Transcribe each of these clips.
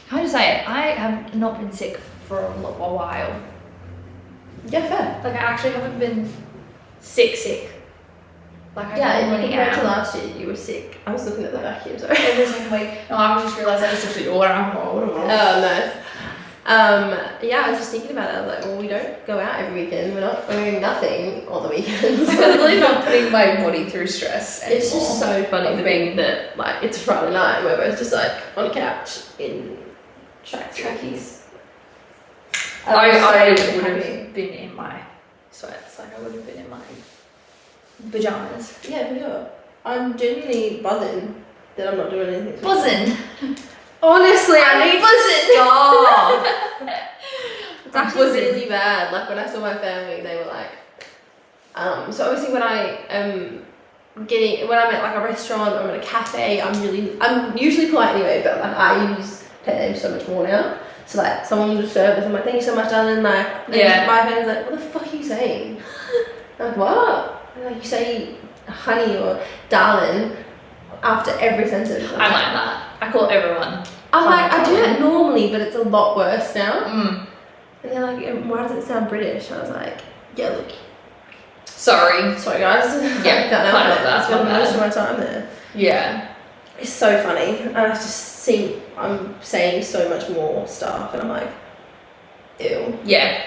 How do you say it? I have not been sick for a while. Yeah, fair. Like I actually haven't been sick. Like I Yeah, normally compared to am. last year, you were sick. I was looking at the vacuum, sorry. Every second week. No, I just realised I just took the order. Oh, nice. Yeah, I was just thinking about it. I was like, well, we don't go out every weekend. We're doing nothing on the weekends. I'm literally not putting my body through stress anymore. It's just so funny to me that like it's Friday night and we're both just like on a couch in trackies. I would so have happy. been in my sweats. Like I would have been in my pajamas. Yeah, for sure. I'm genuinely buzzing that I'm not doing anything. Buzzing. Honestly, I need buzzing. to stop. It's actually really bad. Like when I saw my family, they were like, so obviously when I'm at like a restaurant or I'm at a cafe, I'm usually polite anyway, but like I use them so much more now. So like someone will just serve us, I'm like, thank you so much, darling. Like, and my family's like, what the fuck are you saying? I'm like, what? And like you say honey or darling after every sentence. I'm like that. I call everyone. I'm like, I do it normally, but it's a lot worse now. Mm. And they're like, why does it sound British? And I was like, yeah, look. Sorry guys. Yeah, can't help it. I spend my most of my time there. Yeah. It's so funny. And I just see I'm saying so much more stuff, and I'm like, ew. Yeah.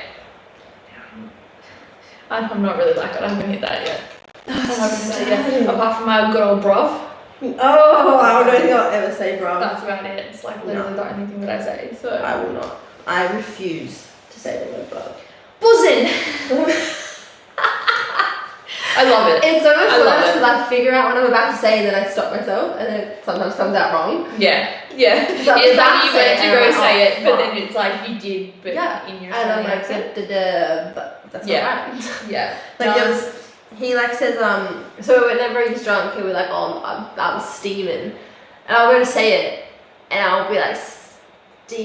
I'm not really like it. I haven't hit that yet. I haven't hit that yet. Apart from my good old bruv. Oh, I don't think I'll ever say bro. That's about it. It's like literally the only thing that I say. So I will not. I refuse to say the word bro. buzzing. I love it. It's so much I love worse it. because I figure out what I'm about to say and then I stop myself and then it sometimes comes out wrong. Yeah. So It's I'm like about you to say went to it go and I'm say like, it, but fuck. then it's like you did, but Yeah. in your And I'm Australian like, accent. but that's Yeah. not right. Yeah. Like it was, he like says, so whenever he's drunk, he'll be like, oh, I'm steaming. And I'll go to say it and I'll be like, no.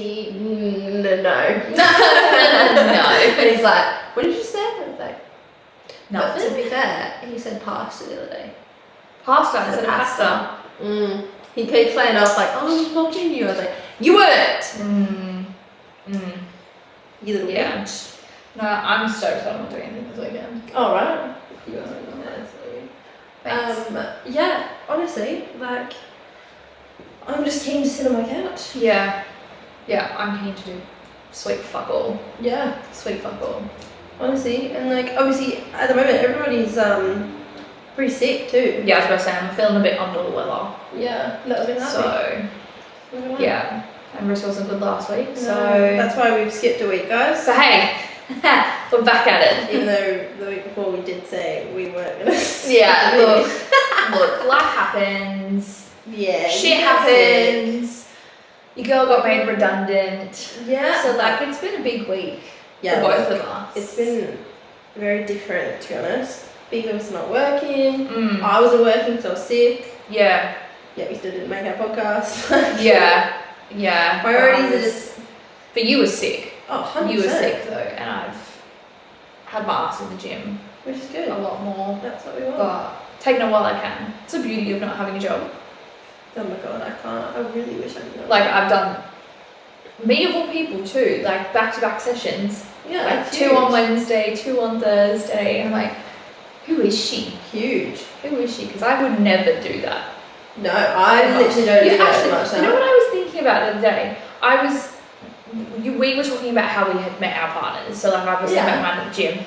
No. And he's like, what did you say? I was like, but to Nothing. be fair, he said pasta the other day. Pasta instead of pasta. He keeps playing off like, oh, I'm talking to you. I was like, you weren't! You little Yeah. bitch. No, I'm stoked that I'm not doing anything this weekend. Oh, right. You guys are doing that. Thanks. Yeah, honestly, like, I'm just keen to sit on my couch. Yeah. Yeah, I'm keen to do sweet fuck all. Yeah, Sweet fuck all. honestly. And like, obviously, at the moment, everybody's pretty sick too. Yeah, I was about to say, I'm feeling a bit under the weather. Yeah, that would be nice. So, yeah. And Bruce wasn't good last week, No, so. that's why we've skipped a week, guys. So, hey, we're back at it. Even though the week before we did say we weren't gonna. Yeah, look, life happens. Yeah. Shit happens. Your girl got made redundant. Yeah. So, like, it's been a big week Yeah, for both of us. it's been very different, to be honest. Beaver was not working. Mm. I wasn't working because I was sick. Yeah. Yeah, we still didn't make our podcast. Yeah. Yeah. Priorities are just. But you were sick. Oh, 100%. You were sick though, and I've had my ass in the gym Which is good. a lot more. That's what we want. But taking it while I can. It's the beauty of not having a job. Oh my god, I can't. I really wish I could. Like I've done me of all people too, like back-to-back sessions. Yeah, Like it's 2 huge. on Wednesday, 2 on Thursday. And I'm like, who is she? Huge. Who is she? Because I would never do that. No, I literally don't do that as much You know now. what I was thinking about the other day? We were talking about how we had met our partners. So like I obviously Yeah. met mine at the gym.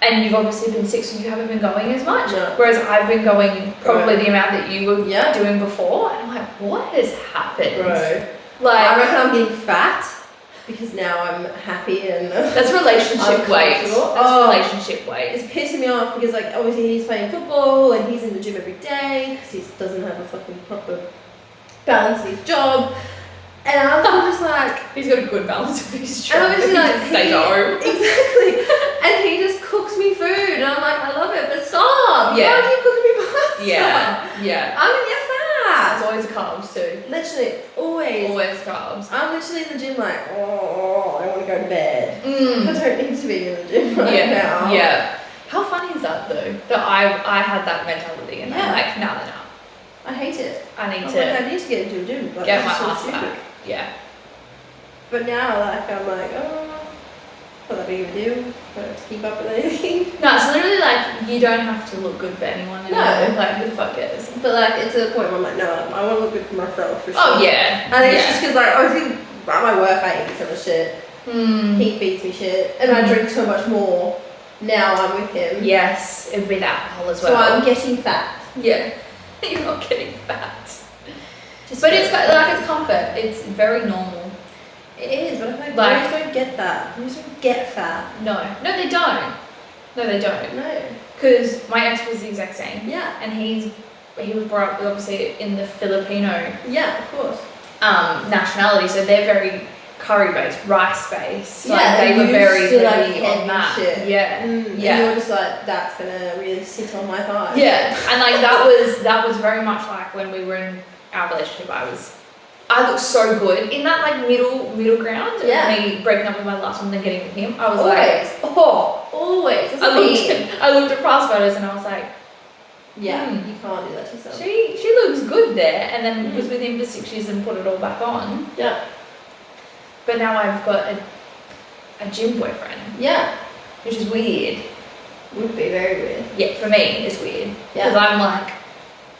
And you've obviously been sick, so you haven't been going as much. No. Whereas I've been going probably Right. the amount that you were Yeah. doing before. And I'm like, what has happened? Bro. Like, I reckon I'm getting fat because now I'm happy and that's relationship weight. That's Oh. relationship weight. it's pissing me off because like obviously he's playing football and he's in the gym every day because he doesn't have a fucking proper balance in his job. And I'm just like, He's got a good balance of his and job. I'm just like, Stay home. exactly. And he just cooks me food and I'm like, I love it, but stop. Yeah. Why do you cooking me pasta? Yeah. I'm gonna get It's fat. always carbs too. Literally, always. Always carbs. I'm literally in the gym like, oh, I want to go to bed. I Mm. don't need to be in the gym right Yeah. now. Yeah. How funny is that though? That I had that mentality and Yeah. I'm like, no. I need I to need to get into a gym. Like, get my that's so ass stupid. back. Yeah. But now, like, I'm like, oh, not that big of a deal. I don't have to keep up with anything. No, it's literally like you don't have to look good for anyone. No. Like who the fuck cares? But like, it's to the point where I'm like, no, I want to look good for myself for sure. Oh yeah. I think it's just because, like, obviously, at my work, I eat so much shit. He feeds me shit, and I drink so much more now I'm with him. Yes, it would be the alcohol as well. So I'm getting fat. Yeah. You're not getting fat. But it's like it's comfort. It's very normal. It is, but I feel like Like- boys don't get that. Boys don't get fat. No, they don't. No, they don't. No. Because my ex was the exact same. Yeah. And he was brought up obviously in the Filipino Yeah, of course. nationality, so they're very curry based, rice based. Yeah, Like they and were you very still, like, heavy on heavy that. shit. Yeah. And Yeah. you're just like, that's gonna really sit on my thigh. Yeah. And like that was very much like when we were in our relationship. I looked so good in that like middle ground. Yeah. Of me breaking up with my last one and then getting with him. I was Always. like, oh, Always. That's I looked at past photos and I was like, Yeah, you can't do that to yourself. she looks good there. And then was with him for 6 years and put it all back on. Yeah. But now I've got a gym boyfriend, Yeah. which is weird. Would be very weird. Yeah, for me, it's weird. Yeah. Because I'm like,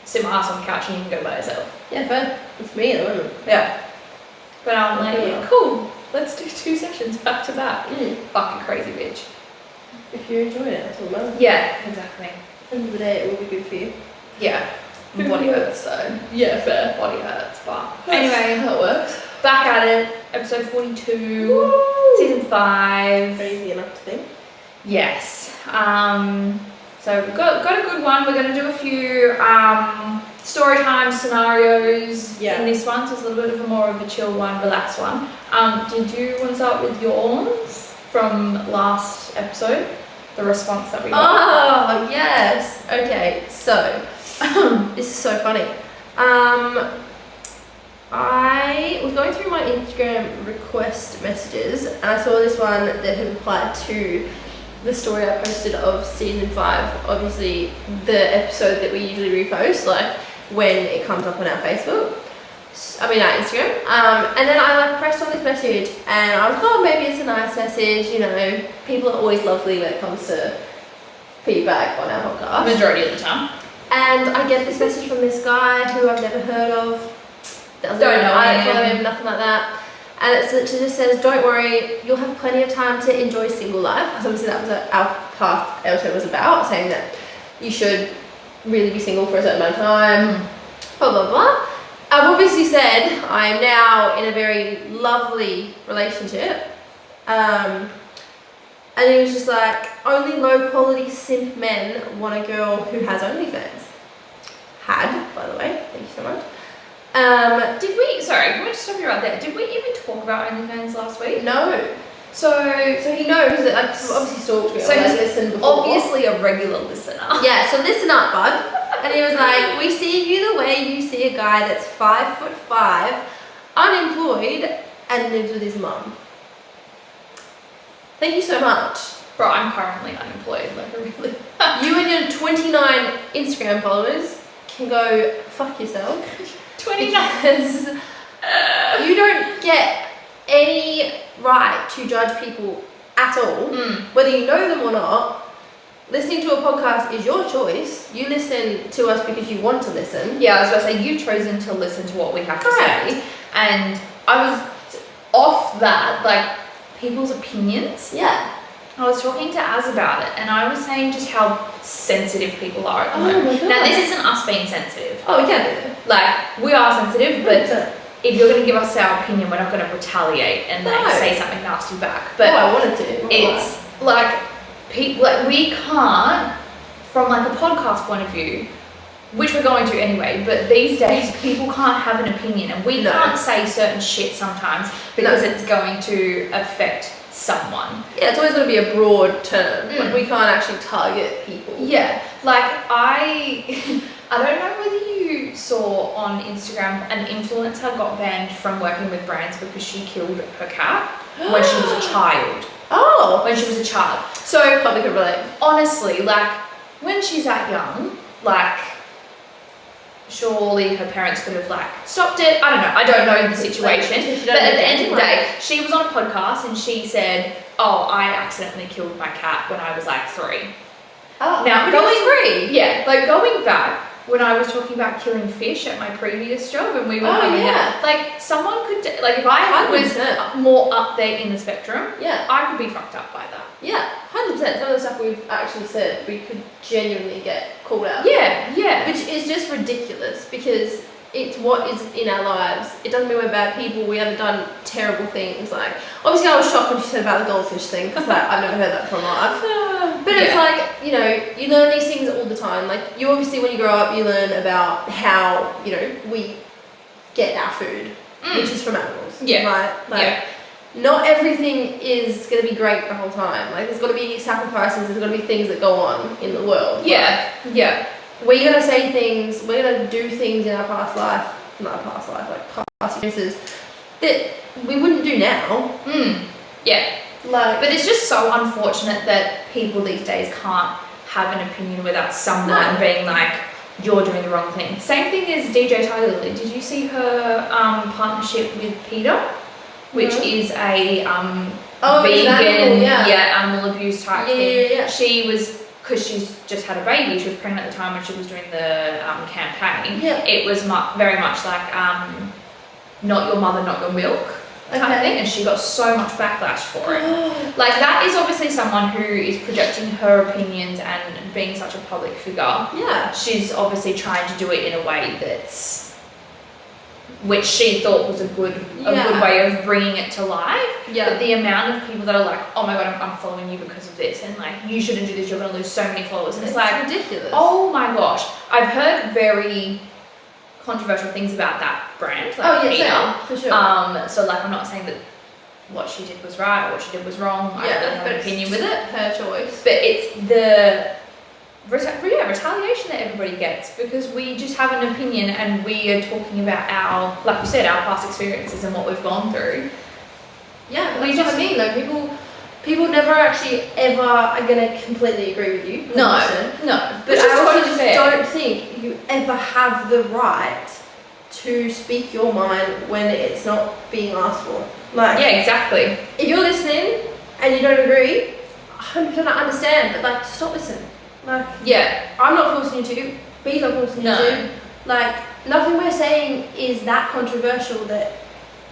sit my ass on the couch and you can go by yourself. Yeah, fair. It's me at the moment. Yeah. But I'm like, Yeah. yeah, cool. Let's do 2 sessions back to back. Fucking crazy bitch. If you're enjoying it, that's all that matters. Yeah, exactly. At the end of the day, it will be good for you. Yeah. My body hurts though. Yeah, fair. Body hurts, but anyway, How it works. back at it. Episode 42, Woo! season 5. Crazy enough to think. Yes. So we've got a good one. We're going to do a few story time scenarios in this one. So it's a little bit of a more of a chill one, relaxed one. Did you want to start with yours from last episode? The response that we got. Oh, yes. Okay, so this is so funny. I was going through my Instagram request messages and I saw this one that had replied to the story I posted of season 5. Obviously, the episode that we usually repost, like when it comes up on our Facebook. Our Instagram. And then I like pressed on this message and I was like, oh, maybe it's a nice message, you know. People are always lovely when it comes to feedback on our podcast. Majority of the time. And I get this message from this guy who I've never heard of. Don't know I him. don't follow him, nothing like that. And it literally just says, don't worry, you'll have plenty of time to enjoy single life. Because obviously that was what our past episode was about, saying that you should really be single for a certain amount of time, blah, blah, blah. I've obviously said I am now in a very lovely relationship. And he was just like, only low quality simp men want a girl who has OnlyFans. Had, by the way, thank you so much. Sorry, can we just stop you right there? Did we even talk about OnlyFans last week? No. So he knows that I obviously stalked me. So I he's listened before. obviously a regular listener. Yeah, so listen up, bud. And he was like, we see you the way you see a guy that's 5'5", unemployed, and lives with his mum. Thank you so much. Bro, I'm currently unemployed, like really. You and your 29 Instagram followers can go fuck yourself. 29. Because you don't get any right to judge people at all, whether you know them or not. Listening to a podcast is your choice. You listen to us because you want to listen. Yeah, I was about to say, you've chosen to listen to what we have to say. And I was off that, like, people's opinions. Yeah. I was talking to Az about it, and I was saying just how sensitive people are at the moment. My God. Now, this isn't us being sensitive. Oh, we can do that. Like, we are sensitive, but 100%. if you're going to give us our opinion, we're not going to retaliate and like, No. say something nasty back. But I wanted to. it's like, like we can't, from like a podcast point of view, which we're going to anyway, but these days people can't have an opinion, and we can't say certain shit sometimes because it's going to affect someone. Yeah, it's always going to be a broad term. Like, we can't actually target people. Yeah, like I don't know whether you saw on Instagram an influencer got banned from working with brands because she killed her cat when she was a child. Oh. When she was a child. So Probably could relate. honestly, like when she's that young, like surely her parents could have like stopped it. I don't know the situation. But at the end of the day, she was on a podcast and she said, "Oh, I accidentally killed my cat when I was like 3." Oh, now going 3. Yeah, like going back. When I was talking about killing fish at my previous job and we were having that, like someone could, like if I 100%. was more up there in the spectrum, yeah, I could be fucked up by that. Yeah, 100%. Some of the stuff we've actually said, we could genuinely get called out. Yeah. Which is just ridiculous because it's what is in our lives. It doesn't mean we're bad people. We haven't done terrible things. Like, obviously I was shocked when she said about the goldfish thing because like, I've never heard that from life. But it's like, you know, you learn these things all the time. Like, you obviously, when you grow up, you learn about how, you know, we get our food, which is from animals. Yeah. Right? Like, not everything is going to be great the whole time. Like, there's got to be sacrifices, there's got to be things that go on in the world. Yeah. We're going to say things, we're going to do things in our past life, not our past life, like past experiences, that we wouldn't do now. Yeah. Like, but it's just so unfortunate that people these days can't have an opinion without someone being like, you're doing the wrong thing. Same thing as DJ Tyler Lily. Did you see her partnership with Peter? Which is a vegan, animal abuse type thing. Yeah. She was, because she's just had a baby, she was pregnant at the time when she was doing the campaign. Yeah. It was very much like, not your mother, not your milk type thing, and she got so much backlash for it. Like, that is obviously someone who is projecting her opinions and being such a public figure. Yeah. She's obviously trying to do it in a way which she thought was a good way of bringing it to life. Yeah. But the amount of people that are like, oh my god, I'm following you because of this, and like, you shouldn't do this, you're going to lose so many followers. And it's like, ridiculous. Oh my gosh. I've heard very controversial things about that brand. Like Peter. For sure. So like, I'm not saying that what she did was right or what she did was wrong. I don't really have an opinion with it. Her choice. But it's the retaliation that everybody gets because we just have an opinion and we are talking about our, like you said, our past experiences and what we've gone through. Yeah, that's what I mean. Like, people never actually ever are gonna completely agree with you. 100%. No. But I also just don't think you ever have the right to speak your mind when it's not being asked for. Like, yeah, exactly. If you're listening and you don't agree, 100% I understand, but like, stop listening. Like, I'm not forcing you to. B's not forcing you to. Like, nothing we're saying is that controversial that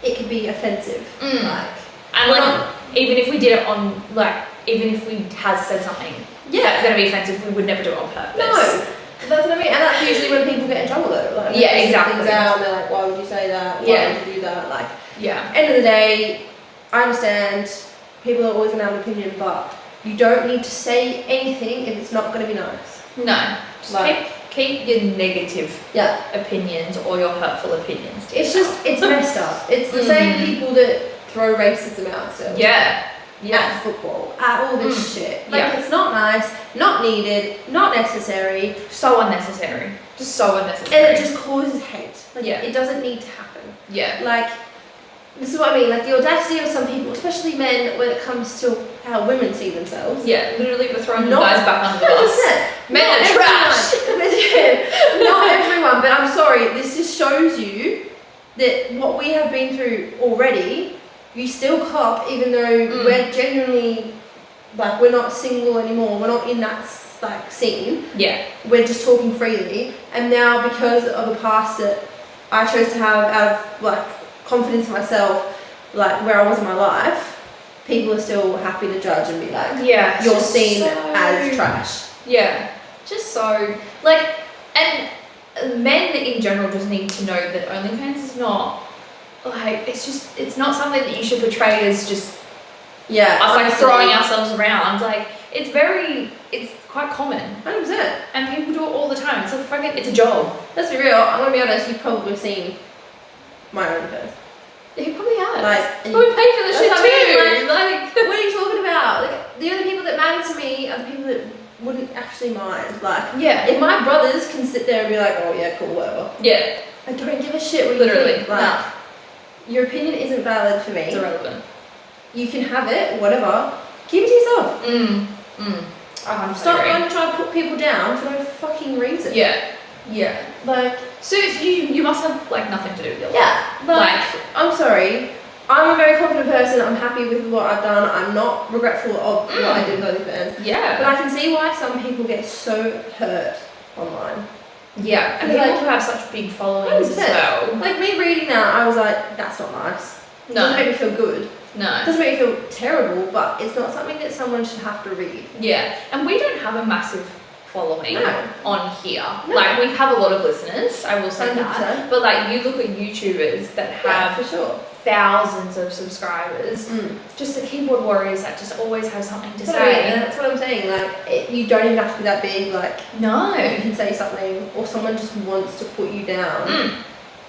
it could be offensive. Like, and like, even if we did it on, like, even if we had said something that's going to be offensive, we would never do it on purpose. No. That's what I mean. And that's usually when people get in trouble though. Like, exactly. Things out and they're like, why would you say that? Why would you do that? Like, end of the day, I understand people are always going to have an opinion, but you don't need to say anything if it's not going to be nice. No. Just like, keep your negative opinions or your hurtful opinions. It's just, it's messed up. It's the same people that throw racism out still. At football, at all this shit. Like, it's not nice, not needed, not necessary. So unnecessary. Just so unnecessary. And it just causes hate. Like, it doesn't need to happen. Like, this is what I mean, like the audacity of some people, especially men, when it comes to how women see themselves. Literally we're throwing the guys back under the bus. Men are trash! Not everyone, but I'm sorry, this just shows you that what we have been through already, you still cop, even though we're genuinely, like, we're not single anymore, we're not in that, like, scene. We're just talking freely, and now because of the past that I chose to have out of, like, confidence in myself, like where I was in my life, people are still happy to judge and be like, you're seen as trash. Just so, like, and men in general just need to know that OnlyFans is not, like, it's not something that you should portray as just us like throwing ourselves around. Like, it's quite common. 100%. And people do it all the time. It's like it's a job. Let's be real, I'm gonna be honest, you've probably seen my OnlyFans. He probably has. Like, but we pay for the shit too. Like, what are you talking about? Like, the only people that matter to me are the people that wouldn't actually mind. Like, if my brothers can sit there and be like, oh yeah, cool, whatever. I don't give a shit what you think. Like, your opinion isn't valid for me. It's irrelevant. You can have it, whatever. Keep it to yourself. Stop going to try to put people down for no fucking reason. Yeah. Like, so you must have like nothing to do with your life. Yeah. Like, I'm sorry. I'm a very confident person. I'm happy with what I've done. I'm not regretful of what I did with OnlyFans. Yeah. But I can see why some people get so hurt online. Yeah, and people who have such big followings as well. Like me reading that, I was like, that's not nice. It doesn't make me feel good. No. It doesn't make me feel terrible, but it's not something that someone should have to read. Yeah, and we don't have a massive following on here. No. Like, we have a lot of listeners, I will say 100%. that. But like, you look at YouTubers that have for sure. thousands of subscribers, just the keyboard warriors that just always have something to say. And that's what I'm saying. Like, you don't even have to be that big. Like, no, you can say something, or someone just wants to put you down.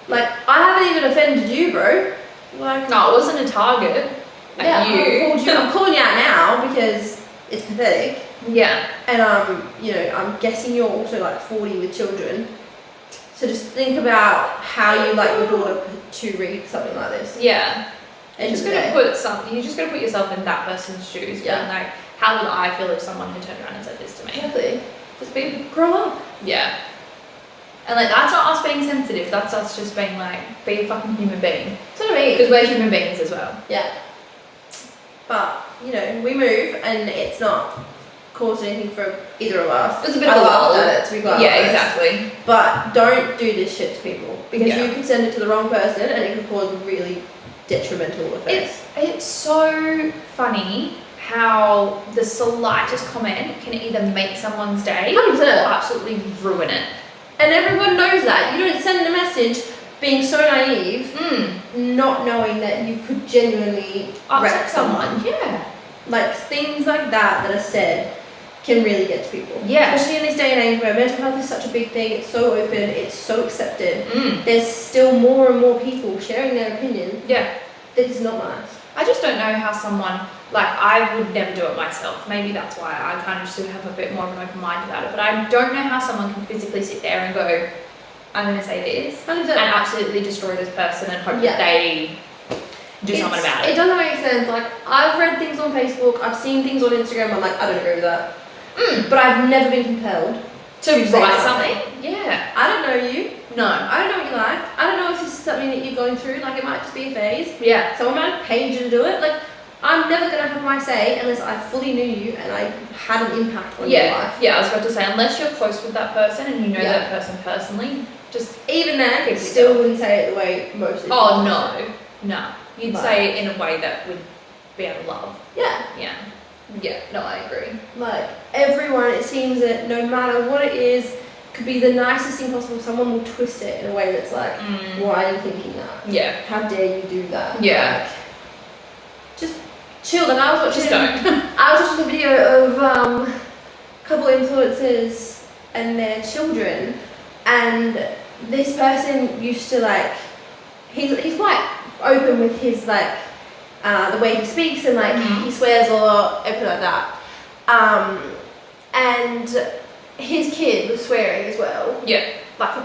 Like, I haven't even offended you, bro. Like, no, it wasn't a target at you. I'm calling you out now because it's pathetic. Yeah. And you know, I'm guessing you're also like 40 with children. So just think about how you like your daughter to read something like this. Yeah. You're just gonna put yourself in that person's shoes. Yeah. And like, how would I feel if someone had turned around and said this to me? Exactly. Just grow up. Yeah. And like, that's not us being sensitive. That's us just being like, be a fucking human being. That's what I mean. Because we're human beings as well. Yeah. But you know, we move, and it's not caused anything for either of us. It's a bit of a lull. To be quite honest. Exactly. But don't do this shit to people, because you could send it to the wrong person and it could cause really detrimental effects. It's so funny how the slightest comment can either make someone's day 100%. or absolutely ruin it. And everyone knows that. You don't send a message being so naive, not knowing that you could genuinely wreck someone. Yeah. Like, things like that are said can really get to people. Yeah. Especially in this day and age where mental health is such a big thing, it's so open, it's so accepted. There's still more and more people sharing their opinion. Yeah. That is not nice. I just don't know how someone, like, I would never do it myself. Maybe that's why I kind of still have a bit more of an open mind about it. But I don't know how someone can physically sit there and go, I'm going to say this 100%. and absolutely destroy this person and hope that they do something about it. It doesn't make sense. Like, I've read things on Facebook, I've seen things on Instagram, I'm like, I don't agree with that. But I've never been compelled to write something. Yeah. I don't know you. No. I don't know what you like. I don't know if this is something that you're going through. Like, it might just be a phase. Yeah. Someone might have paid you to do it. Like, I'm never going to have my say unless I fully knew you and I had an impact on your life. Yeah, I was about to say, unless you're close with that person and you know that person personally, just even then, still wouldn't say it the way most people no. You'd say it in a way that would be able to love. Yeah. Yeah. Yeah, no, I agree. Like, everyone, it seems that no matter what it is, could be the nicest thing possible, someone will twist it in a way that's like, why are you thinking that? Yeah. How dare you do that? Yeah. Like, just chill. Like, I was watching, just don't. I was watching a video of a couple influencers and their children, and this person used to, like, he's quite open with his, like, the way he speaks, and like he swears a lot, everything like that. And his kid was swearing as well. Yeah. Like a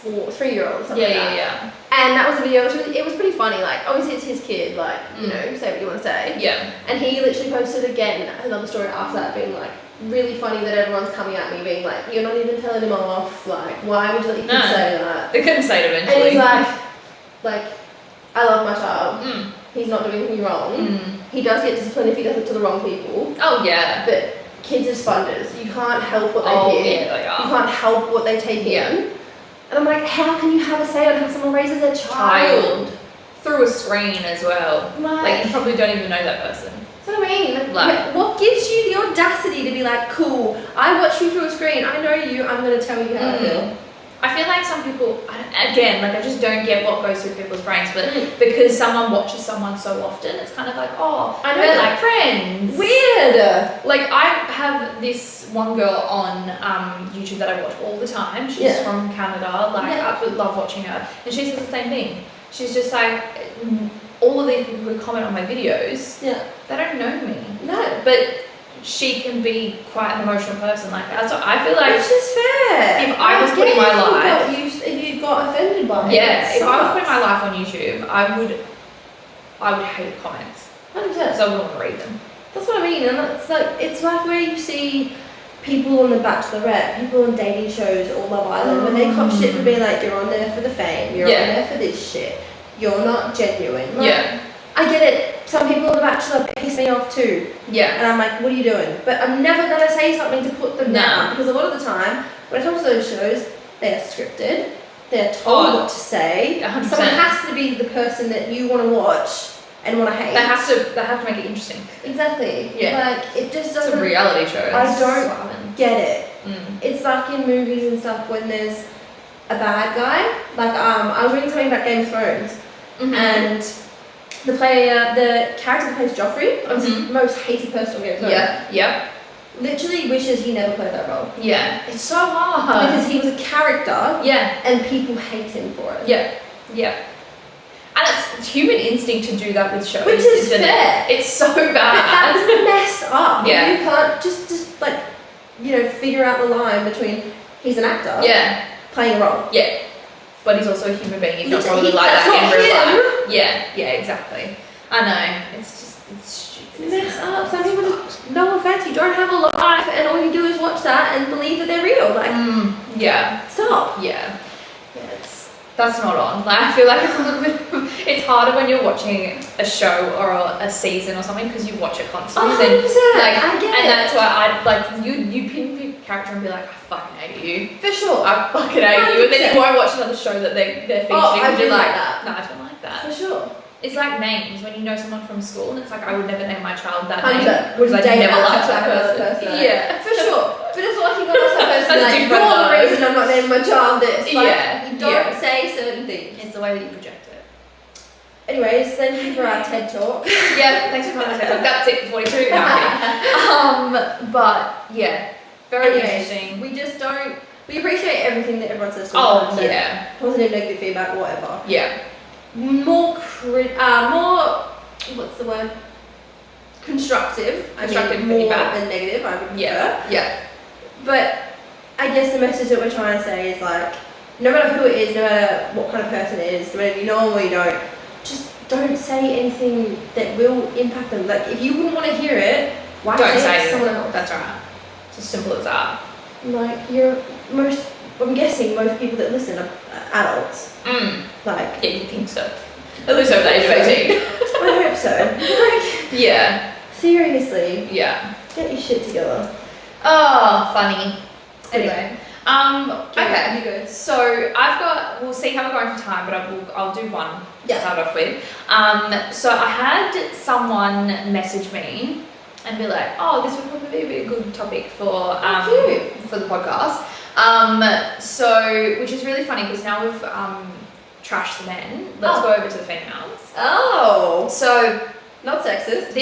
3-year-old or something like that. Yeah. And that was the video. It was pretty funny. Like, obviously it's his kid. Like, you know, say what you want to say. Yeah. And he literally posted again another story after that, being like, really funny that everyone's coming at me, being like, you're not even telling him off. Like, why would you let your kid say that? They couldn't say it eventually. And he's like, I love my child. He's not doing anything wrong. He does get disciplined if he does it to the wrong people. Oh yeah. But kids are sponges. You can't help what they hear. Yeah, they are. You can't help what they take in. And I'm like, how can you have a say on how someone raises their child? Through a screen as well. Like, you probably don't even know that person. That's what I mean. Like, what gives you the audacity to be like, cool, I watch you through a screen, I know you, I'm going to tell you how I feel. I feel like some people, again, like, I just don't get what goes through people's brains, but because someone watches someone so often, it's kind of like, oh, I know, we're like friends. Weird. Like, I have this one girl on YouTube that I watch all the time. She's from Canada. Like, I absolutely love watching her. And she says the same thing. She's just like, all of these people who comment on my videos, they don't know me. No. But she can be quite an emotional person like that. So I feel like, which is fair. If I was putting my life, if you got offended by it, if I was putting my life on YouTube, I would hate comments. 100%. So I wouldn't want to read them. That's what I mean, and that's like, it's like where you see people on The Bachelorette, people on dating shows or Love Island, when they cop shit for being like, you're on there for the fame, you're on there for this shit, you're not genuine. Like, I get it. Some people on The Bachelor piss me off too. Yeah. And I'm like, what are you doing? But I'm never gonna say something to put them down, because a lot of the time when I talk to those shows, they are scripted. They're told what to say. 100%. Someone has to be the person that you want to watch and want to hate. They have to make it interesting. Exactly. Yeah. Like, it just doesn't. It's a reality show. I don't get it. It's like in movies and stuff when there's a bad guy. Like, I was reading something about Game of Thrones, and the character that plays Joffrey, the most hated person on Game of Thrones. Literally wishes he never played that role. Yeah. It's so hard. Because he was a character. And people hate him for it. Yeah. And it's human instinct to do that with shows. Which is fair. It's so bad. But that's messed up. Yeah. You can't just like, figure out the line between he's an actor. Playing a role. Yeah. But he's also a human being. He's not probably like that in real life. Yeah, exactly. I know. It's stupid. It's messed up. Some people just, no offense, you don't have a life and all you do is watch that and believe that they're real. Like, stop. Yeah. That's not on. Like, I feel like it's a little bit. It's harder when you're watching a show or a season or something because you watch it constantly. 100%. I get it. And that's why you pin the character and be like, I fucking hate you. For sure. I fucking hate you. And then you won't watch another show that they're featuring. I do like that. No, I don't like that. For sure. It's like names. When you know someone from school and it's like, I would never name my child that name because I never liked that person. Yeah, for sure. But it's like you got that person like, you're the reason I'm not naming my child this. Like, you don't say certain things. It's the way that you project it. Anyways, thank you for our TED Talk. Thanks for coming to TED Talk. That's it for 42. But yeah, very interesting. We appreciate everything that everyone says to us. Positive, negative feedback, whatever. Yeah. More what's the word? Constructive feedback. More than negative, I would prefer. Yeah. But I guess the message that we're trying to say is like, no matter who it is, no matter what kind of person it is, no matter if you know them or you don't, just don't say anything that will impact them. Like, if you wouldn't want to hear it, why say it to someone else? That's right. It's as simple as that. Like, I'm guessing most people that listen are adults. Like, yeah, you think so. At least over the age of 18. I hope so. Like, seriously. Yeah. Get your shit together. Oh, funny. Anyway. Okay. You go. So we'll see how we're going for time, but I'll do one to start off with. So I had someone message me and be like, oh, this would probably be a good topic for the podcast. So, which is really funny because now we've trashed the men. Let's go over to the females. Oh. So, not sexist.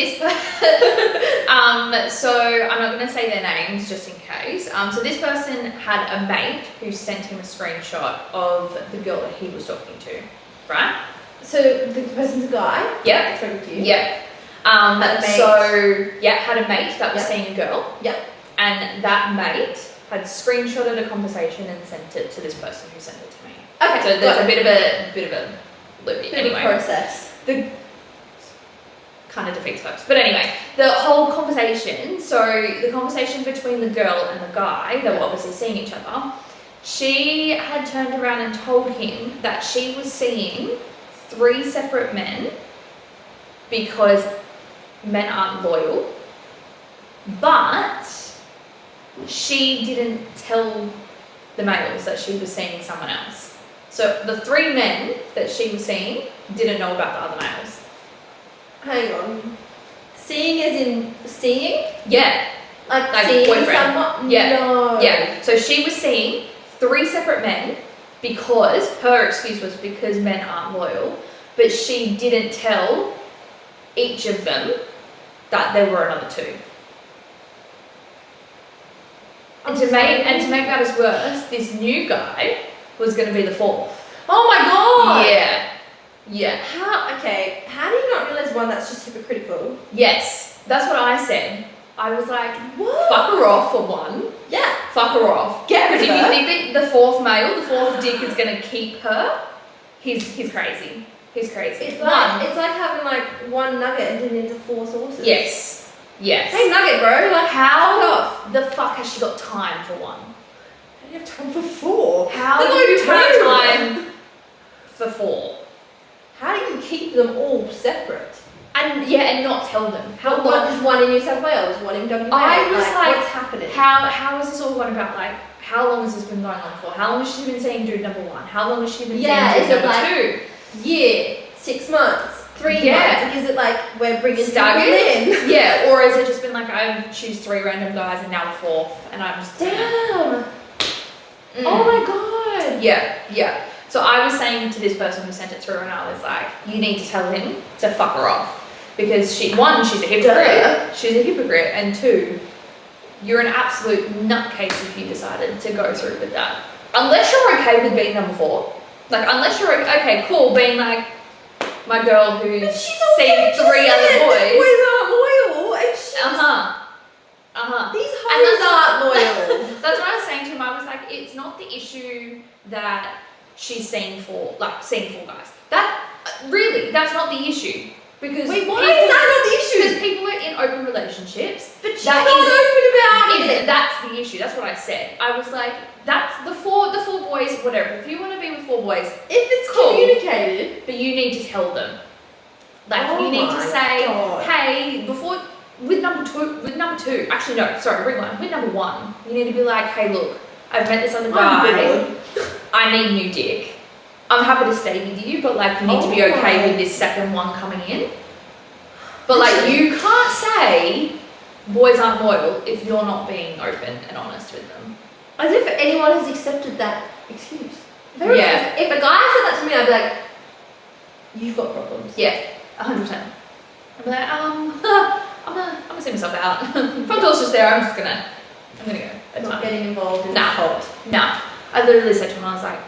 So I'm not going to say their names just in case. So this person had a mate who sent him a screenshot of the girl that he was talking to, right? So the person's a guy? Yeah. Talking to you? Yeah. Had a mate that was seeing a girl. Yeah. And that mate had screenshotted a conversation and sent it to this person who sent it to me. Okay. So there's a bit of a loop. Anyway, process. Kind of defeats purpose. But anyway, the whole conversation, the conversation between the girl and the guy, they were obviously seeing each other, she had turned around and told him that she was seeing 3 separate men because men aren't loyal, but she didn't tell the males that she was seeing someone else. So the 3 men that she was seeing didn't know about the other males. Hang on. Seeing as in seeing? Yeah. Like seeing boyfriend. Someone? Yeah. No. Yeah. So she was seeing 3 separate men because her excuse was because men aren't loyal, but she didn't tell each of them that there were another 2. And to make matters worse, this new guy was going to be the 4th. Oh my god! Yeah. Yeah. How do you not realise, one, that's just hypocritical? Yes, that's what I said. I was like, what? Fuck her off for one. Yeah. Fuck her off. Get rid of her. Because if you think that the 4th male, the 4th dick is going to keep her, he's crazy. He's crazy. It's like having like one nugget and turning into 4 sauces. Yes. Yes. Hey, nugget, bro. Like, How the fuck has she got time for one? How do you have time for 4? How do you have time for 4? How do you keep them all separate? And and not tell them. How long? There's one in New South Wales, one in WA. I was like, what's happening? How is this all going about? Like, how long has this been going on for? How long has she been saying dude number 1? How long has she been saying dude number 2? Year, 6 months, 3 months. Like, is it like we're bringing staggered in? Yeah, or has it just been like I choose 3 random guys and now the 4th, and I'm just damn. Oh my god. Yeah. So I was saying to this person who sent it through, and I was like, you need to tell him to fuck her off. Because she's a hypocrite. She's a hypocrite. And 2, you're an absolute nutcase if you decided to go through with that. Unless you're okay with being number 4. Like, unless you're okay, cool, being like my girl who's seen 3 other boys. Boys aren't loyal. And she's... These hoes aren't loyal. That's what I was saying to him. I was like, it's not the issue that she's seeing 4 guys. That's not the issue. Because wait, why is that not the issue? Because people are in open relationships. But she's not open about it. That's the issue. That's what I said. I was like, that's the four boys, whatever. If you want to be with 4 boys, if it's cool, communicated, but you need to tell them. Like, you need to say, hey, before with number two. Actually, no, sorry, rewind. With number 1, you need to be like, hey, look, I've met this other guy. I need new dick. I'm happy to stay with you, but like you need to be okay with this second one coming in. But like you can't say boys aren't loyal if you're not being open and honest with them. As if anyone has accepted that excuse. If a guy said that to me, I'd be like, you've got problems. Yeah, 100%. I'd be like, I'm gonna see myself out. Front door's just there. I'm gonna go. That's not getting involved in the cult. No, I literally said to him, I was like,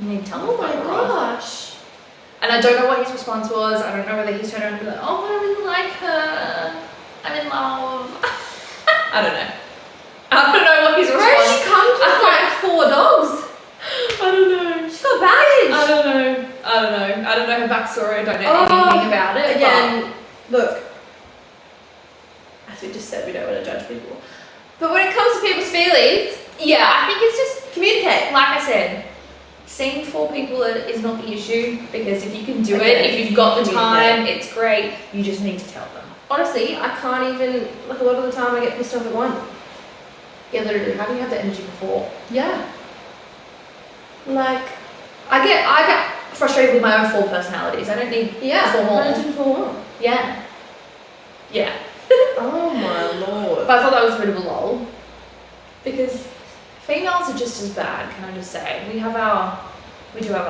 you need to tell me. Oh my gosh. And I don't know what his response was. I don't know whether he's turned around and be like, oh, I really like her. I'm in love. I don't know. I don't know what his response was. She comes with like 4 dogs. I don't know. She's got baggage. I don't know her backstory. I don't know anything about it. Again, look. As we just said, we don't want to judge people. But when it comes to people's feelings, I think it's just communicate. Like I said, seeing 4 people is not the issue, because if you can do it, if you've got the time, it's great. You just need to tell them. Honestly, I can't even, like a lot of the time I get pissed off at 1. Yeah, literally, how do you have the energy before? Yeah. Like, I get frustrated with my own 4 personalities. I don't need 4 more. I don't need 4 more. Yeah. Oh my lord. But I thought that was a bit of a lull, because females are just as bad, can I just say. We do have our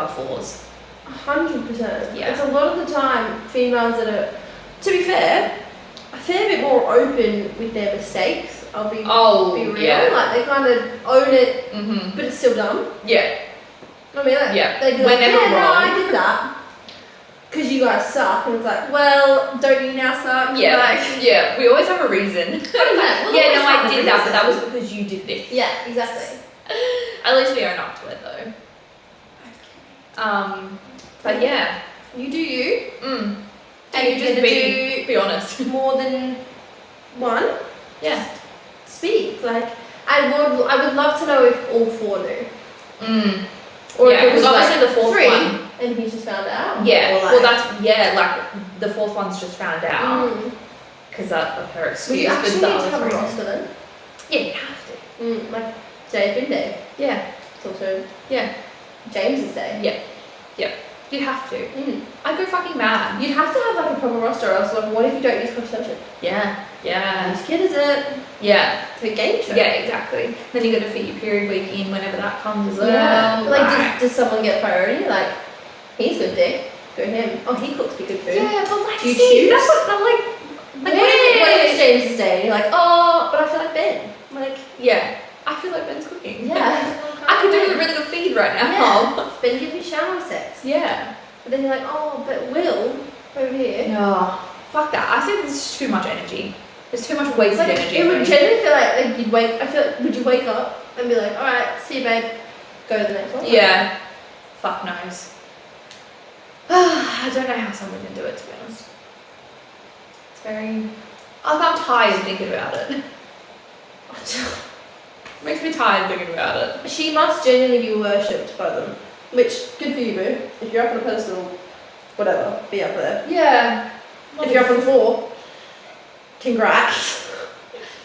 flaws. 100%. Yeah. It's a lot of the time females that are, to be fair, a fair bit more open with their mistakes. I'll be real. Yeah. Like they kind of own it, but it's still dumb. Yeah. I mean, like, they do We're never wrong. No, I did that because you guys suck, and it's like, well, don't you now suck? Yeah. Like, we always have a reason. I did that, but that was because you did this. Yeah, exactly. At least we own up to it, though. But yeah, you do you. And you just be honest. More than 1. Yeah. Speak. Like, I would love to know if all 4 knew. Or because obviously the 4th 3, one. and he just found out. Yeah. Like the 4th one's just found out because of her excuse. Well, you actually need to have a roster then. Yeah, you have to. Like today's bin day. Yeah. It's also James's day. Yeah. You'd have to. I'd go fucking mad. You'd have to have like a proper roster, or else like, what if you don't use contraception? Yeah. Whose kid is it? Yeah. It's a game show. Yeah, exactly. Then you got to fit your period week in whenever that comes as well. Yeah. Like, does someone get priority? Like, he's good dick. Go him. Oh, he cooks me good food. Yeah, but like, do you choose? That's what I'm like. What if it's James's day? And you're like, oh, but I feel like Ben. Like, yeah. I feel like Ben's cooking. Yeah. I could do with a really good feed right now. Yeah. Ben gives me shower sex. Yeah. But then you're like, oh, but Will over here. No. Fuck that. I think this is too much energy. There's too much wasted energy. It would generally feel like you'd wake. I feel like, would you wake up and be like, all right, see you, babe. Go to the next one. Yeah. Fuck knows. I don't know how someone can do it, to be honest. It's very I'm tired thinking about it. Makes me tired thinking about it. She must genuinely be worshipped by them. Which, good for you, boo. If you're up on a pedestal, whatever, be up there. Yeah. If you're up on the floor, congrats.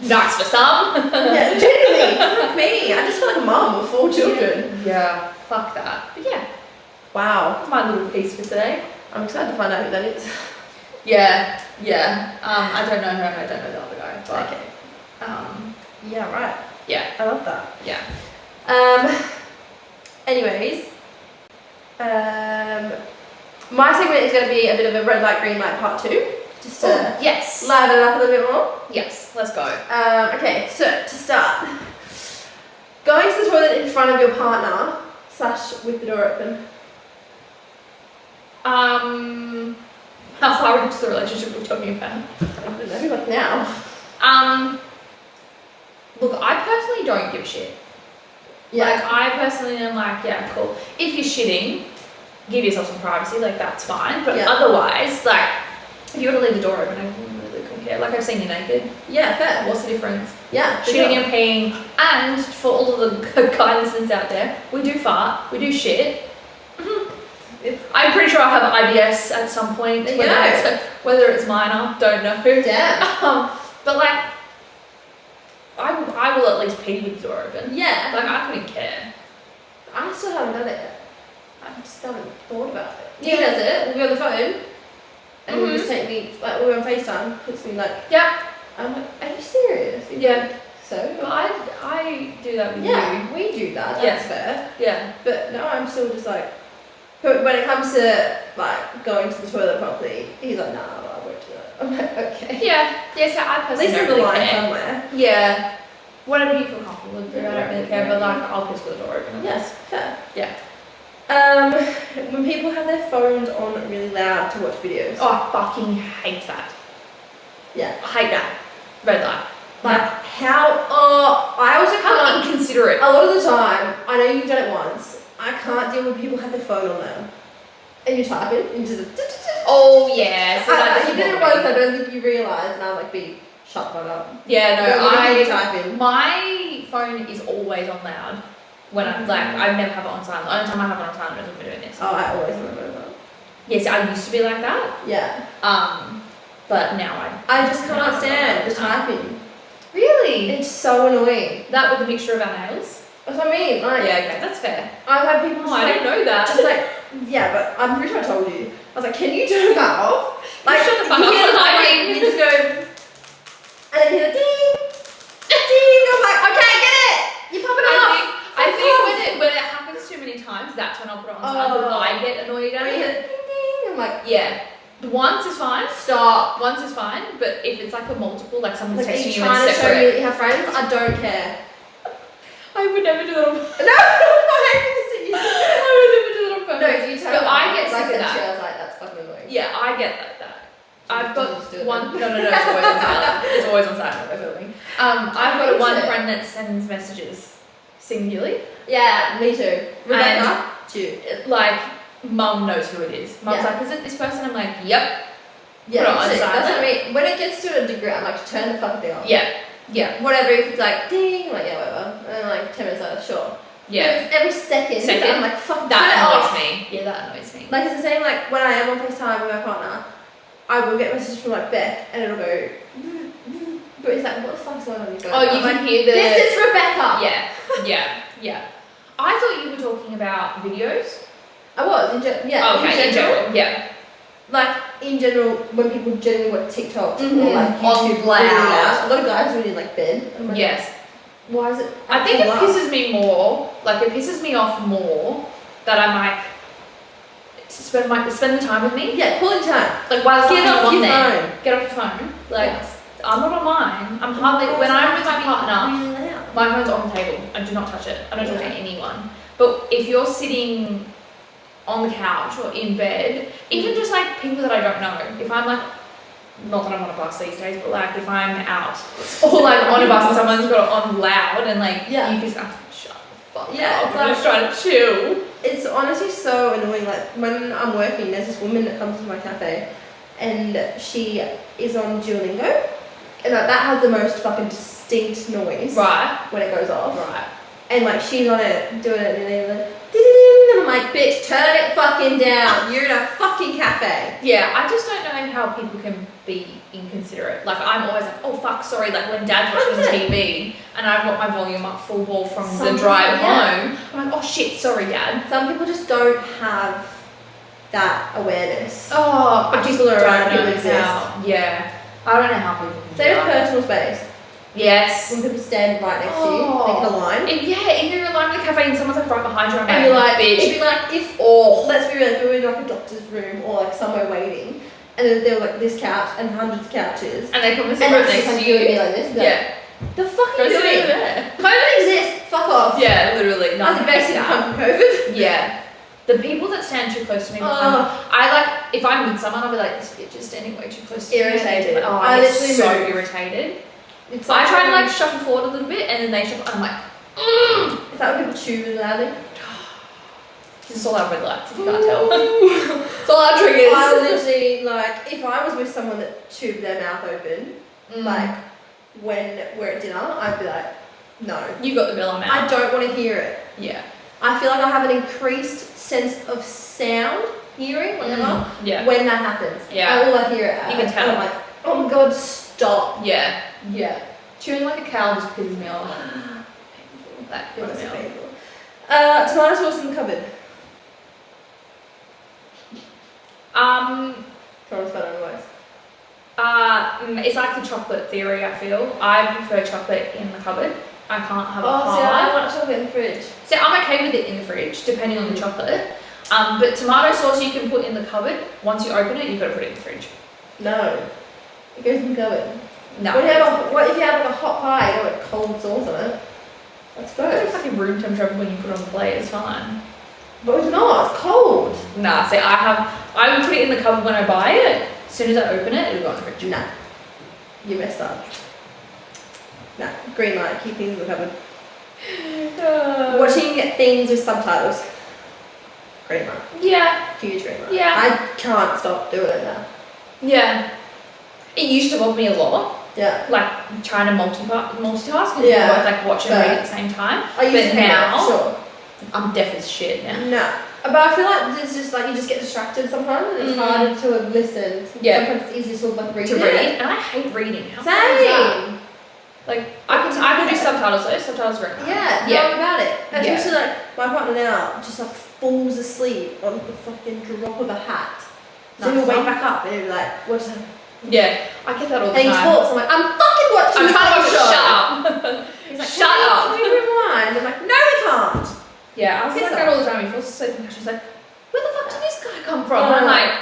Nice for some. Yeah, genuinely, fuck me. I just feel like a mum with 4 children. Yeah, fuck that. But yeah, Wow. that's my little piece for today. I'm excited to find out who that is. Yeah. I don't know her and I don't know the other guy. But, Okay. Yeah, right. Yeah. I love that. Yeah. Anyways, my segment is going to be a bit of a red light, green light part 2. Just to yes. liven it up a little bit more. Yes, let's go. Okay, so to start, going to the toilet in front of your partner / with the door open. How far into the relationship we're talking about? I don't know, like now. Look, I personally don't give a shit. Yeah. Like, I personally am like, yeah, cool. If you're shitting, give yourself some privacy, like, that's fine. But otherwise, like, if you want to leave the door open, I really couldn't care. Like, I've seen you naked. Yeah, fair. What's the difference? Yeah. Shitting and peeing. And for all of the guy listeners out there, we do fart, we do shit. I'm pretty sure I have IBS at some point. Whether it's minor, don't know. Damn. But like, I will at least pee with the door open. Yeah. Like, I couldn't care. I still haven't done it yet. I just haven't thought about it. Yeah. He does it. We'll be on the phone. And he'll just take me, like, we're on FaceTime. Puts me like, Yeah. I'm like, are you serious? Yeah. So? But I do that with you. Yeah, we do that. That's fair. Yeah. But no, I'm still just like, but when it comes to like going to the toilet properly, he's like, nah, I won't do that. I'm like, okay. Yeah. Yeah, so I At personally least don't there's a really line care. somewhere. Yeah. Whatever you feel comfortable with, I don't really care, but like, I'll piss with the door open. Yes, fair. Yeah. When people have their phones on really loud to watch videos. Oh, I fucking hate that. Yeah. I hate that. Red light. Like, how, I also How can't, inconsiderate. a lot of the time, I know you've done it once, I can't deal with people have their phone on them. And you type it, and just Oh, yeah. So you that did it once, I don't think you realised, and I was like, be shut the fuck up. Yeah, no, typing. my phone is always on loud. When I'm like, I never have it on silent. The only time I have it on silent is when we're doing this. Oh, I always remember that. Yes, I used to be like that. Yeah. But now I just can't stand the typing. Really? It's so annoying. That with a mixture of our nails? That's what I mean. Like, Yeah, okay, that's fair. I've had people Oh, I didn't know that. just like, yeah, but I'm pretty sure I told you. I was like, can you turn that off? Like, Shut the fuck you up. hear the typing, you just go, and then you hear the ding, ding. I'm like, okay, I get it. You pop it off. I think when it happens too many times, that's when I'll put it on silent. Because I get annoyed at When you hear it. the ding, ding, I'm like, Yeah. Once is fine. stop. Once is fine. But if it's like a multiple, like someone's Like, are texting you you in trying to show separate. me that you have friends? I don't care. I would never do that on No, I'm happy to see you. I would never do that on purpose. No, if you turn But it I off, get like sick of that. that. I was like, that's fucking annoying. Yeah, I get that. I've got Just do it one. then. No, it's always on silent. It's always on silent. We're filming. I've got hate one it. friend that sends messages singularly. Yeah, me too. Rebecca, too. Like, mum knows who it is. Mum's Yeah. like, is it this person? I'm like, yep. Yeah, Put it on me too. That's silent. what I mean. When it gets to a degree, I'm like, turn the fucking thing off. Yeah. Whatever, if it's like, ding, I'm like, yeah, whatever. And then like 10 minutes later, sure. Yeah. But if every second, I'm like, fuck, turn That it off. annoys me. Yeah, that annoys me. Like, it's the same, like, when I am on FaceTime with my partner, I will get messages from like Beth, and it'll go, but it's like, what the fuck's going on? You Oh, you can hear the. This is Rebecca! Yeah. I thought you were talking about videos. I was, in general. Yeah. Like, in general, when people generally watch TikTok Mhm. or like On YouTube, loud. really loud, a lot of guys are in like bed. I'm like, Yes. why is it? I think it loud? pisses me more. Like, it pisses me off more that I'm like, spend the time with me. Yeah, quality time. Like, why is Get that off on your there? phone. Get off your phone. Like, Yes. I'm not on mine. I'm hardly when I'm with my partner. Really loud. My phone's on the table. I do not touch it. I don't talk to Yeah. anyone. But if you're sitting on the couch or in bed, even just like people that I don't know, if I'm like, not that I'm on a bus these days, but like if I'm out or like on a bus and someone's got it on loud and like Yeah. you just shut the fuck Yeah, up. it's I'm just trying to chill. It's honestly so annoying. Like when I'm working, there's this woman that comes to my cafe, and she is on Duolingo, and like, that has the most fucking distinct noise. Right. When it goes off. Right. And like she's on it, doing it, and they're like, and I'm like, bitch, turn it fucking down. You're in a fucking cafe. Yeah, I just don't know how people can be inconsiderate. Like, I'm always like, oh fuck, sorry. Like when Dad's watching TV and I've got my volume up full ball from the drive home, I'm like, oh shit, sorry, Dad. Some people just don't have that awareness. Oh, but people are around who exist. Yeah, I don't know how people can do Same with that. personal space. Yes. When people stand right next to you, like in a line. If you're in a line in the cafe and someone's like right behind you, and you're like, bitch. It'd be like if, let's be real, if we were in like a doctor's room or like somewhere waiting, and then there was like this couch and hundreds of couches, and they come and sit and right it's next just to you. like this, Yeah. The fuck are Go you sit doing? over there. COVID exists. Fuck off. Yeah, literally. That's the best thing to come from COVID. Yeah. The people that stand too close to me, I like, if I'm with someone, I'll be like, this bitch is standing way too close to me. Irritated. Oh, I get literally so move. irritated. It's I try to like shuffle forward a little bit and then they shuffle, and I'm like, Is that when people chew really loudly? this is all our red lights, if you can't tell. It's all our triggers. I literally, like, if I was with someone that chewed their mouth open, like, when we're at dinner, I'd be like, no. You got the bill on I don't want to hear it. Yeah. I feel like I have an increased sense of sound, hearing, whatever, Yeah. when that happens. Yeah. All I hear it at. You can tell. And I'm like, oh my god, stop. Yeah. Yeah. Chewing like a cow just pisses me off. Painful. That pisses me Honestly off. painful. Tomato sauce in the cupboard. Tomato better otherwise. It's like the chocolate theory, I feel. I prefer chocolate in the cupboard. I can't have a see, pie. I want chocolate in the fridge. So I'm okay with it in the fridge, depending on the chocolate. But tomato sauce you can put in the cupboard. Once you open it, you've got to put it in the fridge. No. It goes in the cupboard. No. What if you have like a hot pie, you know, like cold sauce on it? That's It's gross. fucking room temperature when you put it on the plate, it's fine. But it's not, it's cold. Nah, see, I would put it in the cupboard when I buy it. As soon as I open it, it'll go in the fridge. Nah. You messed up. Nah. Green light, keep things in the cupboard. Watching things with subtitles. Green light. Yeah. Huge green light. Yeah. I can't stop doing it now. Yeah. It used to bother me a lot. Yeah. Like trying to multitask and Yeah. both like watch and read at the same time. I used to hate that, now, for sure. I'm deaf as shit now. No. But I feel like it's just like you just get distracted sometimes and it's harder to listen. Yeah. Sometimes it's easier to like read To it. read, and I hate reading. How fun is that? Same. Like I can do subtitles though. Subtitles are great. Yeah, Yeah. know about it. Yeah. Especially like my partner now just like falls asleep on the fucking drop of a hat. So he'll wake back up and he'll be like, what's that? Yeah, I get that all the And he time. talks, I'm like, I'm fucking watching I'm trying to watch the it. show. Shut up. He's like, Shut up. Can we rewind? I'm like, no we can't. Yeah, I was Piss like off. that all the time. He falls asleep and she's like, where the fuck did this guy come from? And I'm like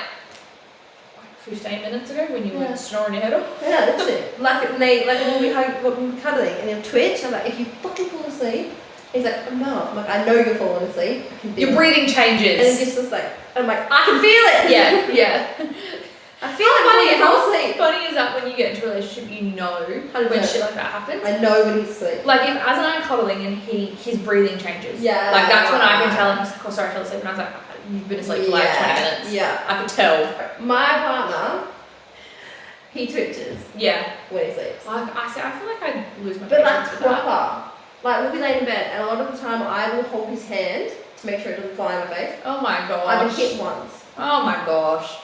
15 minutes ago when you were snoring your head off. Yeah, literally. Like when we were cuddling and he'll twitch, I'm like, if you fucking fall asleep, he's like, I'm not. I'm like, I know you're falling asleep. I can feel Your it. breathing And changes. it's just like, I'm like, I can feel it. Yeah, yeah. I feel it when you fall asleep. Funny is that when you get into a relationship, you know when 100%. shit like that happens. I know when he's asleep. Like if as I'm cuddling and his breathing changes. Yeah. Like that's when I can tell him he's like, oh sorry, I fell asleep, and I was like, you've been asleep for like 20 minutes. Yeah. I could tell. My partner, he twitches Yeah. when he sleeps. I feel like I lose my But like patience with that. proper. Like we'll be laying in bed and a lot of the time I will hold his hand to make sure it doesn't fly in my face. Oh my gosh. I've been hit once. Oh my gosh.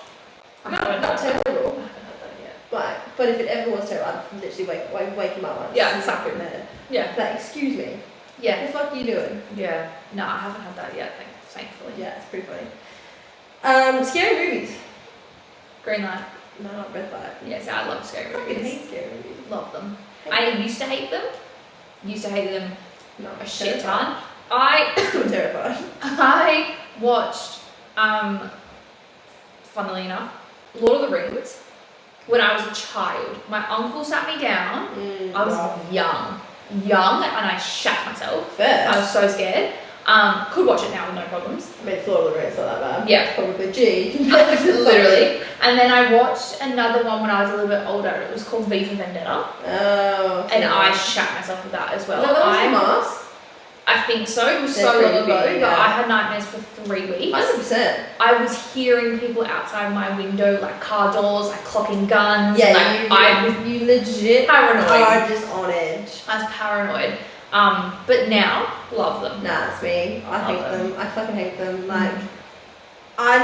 Not terrible. I haven't had that yet. But if it ever was terrible, I'd literally wake him up once. Yeah, and exactly. him there. Yeah. Like, excuse me. Yeah. What the fuck are you doing? Yeah. No, I haven't had that yet, thankfully. Yeah, it's pretty funny. Scary movies. Green light. No, not red light. Yes, I love scary I fucking movies. hate scary movies. Love them. I used to hate them. Used to hate them No, a shit ton. I I'm terrified. I watched, funnily enough, Lord of the Rings when I was a child. My uncle sat me down. I was young, and I shat myself. Fair. I was so scared. Could watch it now with no problems. I mean, Lord of the Rings not that bad. Yeah. Probably G. Literally. And then I watched another one when I was a little bit older. It was called V for Vendetta. Oh. And I shat myself with that as well. Is that the one with the mask? I think so. It was They're so long creepy, ago, yeah. but I had nightmares for 3 weeks. 100%. I was hearing people outside my window, like car doors, like clocking guns. Yeah, like, you legit paranoid. are just on edge. I was paranoid. But now, love them. Nah, it's me. I hate Love them. I fucking hate them. Like, I'm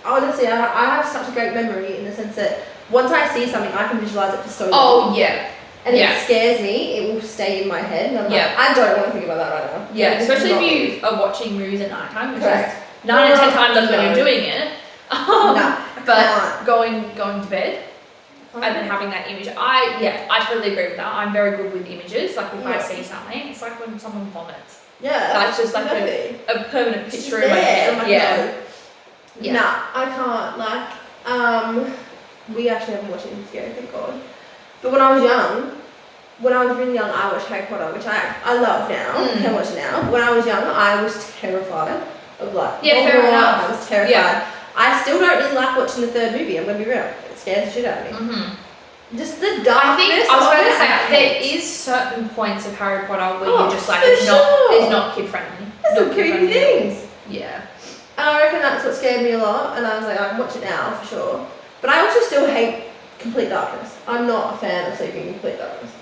honestly, I have such a great memory in the sense that once I see something, I can visualize it for so long. Oh, yeah. And if it scares me, it will stay in my head. And I'm like, I don't want to think about that right now. Yeah, especially if you are watching movies at night time, which is 9 out of 10 times that's when you're doing it. But going to bed and then having that image, I totally agree with that. I'm very good with images. Like if I see something, it's like when someone vomits. Yeah. That's just like a permanent picture in my head. Like, yeah. Nah, I can't. Like, we actually haven't watched anything together, thank God. But when I was really young, I watched Harry Potter, which I love now. Can't watch it now. When I was young, I was terrified of like. Yeah, fair enough. I was terrified. Yeah. I still don't really like watching the third movie. I'm gonna be real. It scares the shit out of me. Just the darkness. I was going to say there is certain points of Harry Potter where you're just like it's not kid friendly. There's some creepy things. Yeah. And I reckon that's what scared me a lot. And I was like, I can watch it now for sure. But I also still hate complete darkness. I'm not a fan of sleeping in complete darkness.